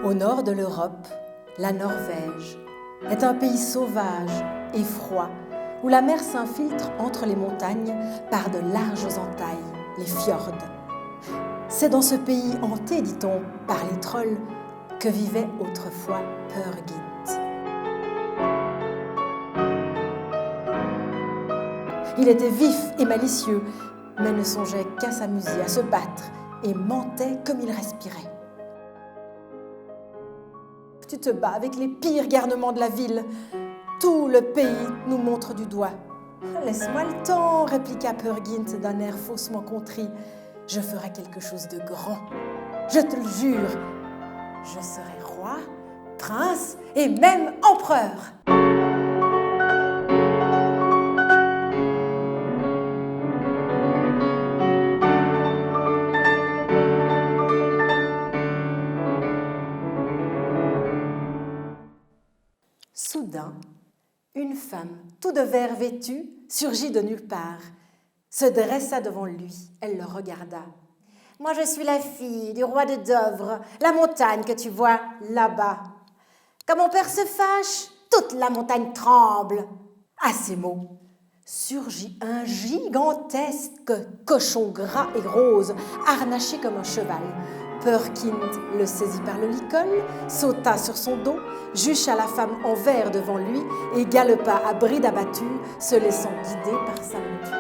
Au nord de l'Europe, la Norvège est un pays sauvage et froid où la mer s'infiltre entre les montagnes par de larges entailles, les fjords. C'est dans ce pays hanté, dit-on, par les trolls que vivait autrefois Peer Gynt. Il était vif et malicieux, mais ne songeait qu'à s'amuser, à se battre et mentait comme il respirait. Tu te bats avec les pires garnements de la ville. Tout le pays nous montre du doigt. Laisse-moi le temps, répliqua Peer Gynt d'un air faussement contrit. Je ferai quelque chose de grand. Je te le jure. Je serai roi, prince et même empereur. Soudain, une femme, tout de vert vêtue, surgit de nulle part, se dressa devant lui. Elle le regarda. « Moi, je suis la fille du roi de Dovre, la montagne que tu vois là-bas. Quand mon père se fâche, toute la montagne tremble. » À ces mots, surgit un gigantesque cochon gras et rose, harnaché comme un cheval. Peer Gynt le saisit par le licol, sauta sur son dos, jucha la femme en vert devant lui et galopa à bride abattue, se laissant guider par sa monture.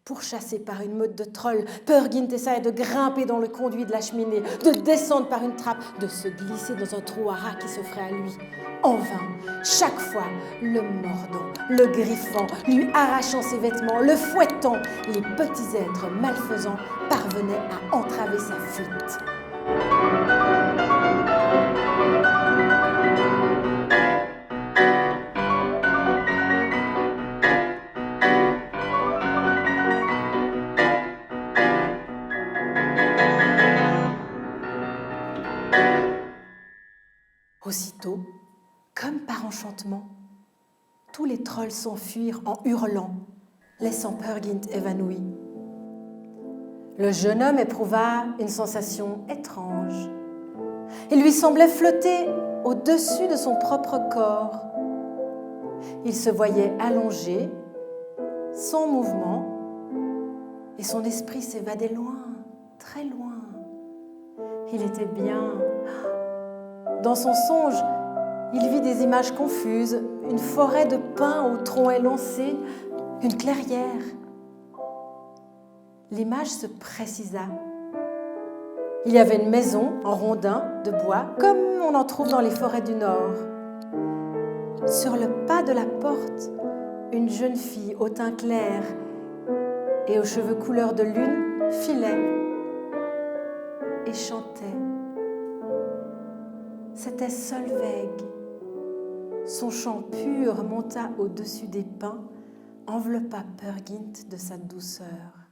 Pourchassé par une meute de trolls, Peer Gynt essaya de grimper dans le conduit de la cheminée, de descendre par une trappe, de se glisser dans un trou à rats qui s'offrait à lui. En vain, chaque fois, le mordant, le griffant, lui arrachant ses vêtements, le fouettant, les petits êtres malfaisants parvenaient à entraver sa fuite. Aussitôt, comme par enchantement, tous les trolls s'enfuirent en hurlant, laissant Peer Gynt évanoui. Le jeune homme éprouva une sensation étrange. Il lui semblait flotter au-dessus de son propre corps. Il se voyait allongé, sans mouvement, et son esprit s'évadait loin, très loin. Il était bien. Dans son songe, il vit des images confuses, une forêt de pins au tronc élancé, une clairière. L'image se précisa. Il y avait une maison en rondin de bois, comme on en trouve dans les forêts du Nord. Sur le pas de la porte, une jeune fille au teint clair et aux cheveux couleur de lune filait et chantait. C'était Solveig. Son chant pur monta au-dessus des pins, enveloppa Peer Gynt de sa douceur.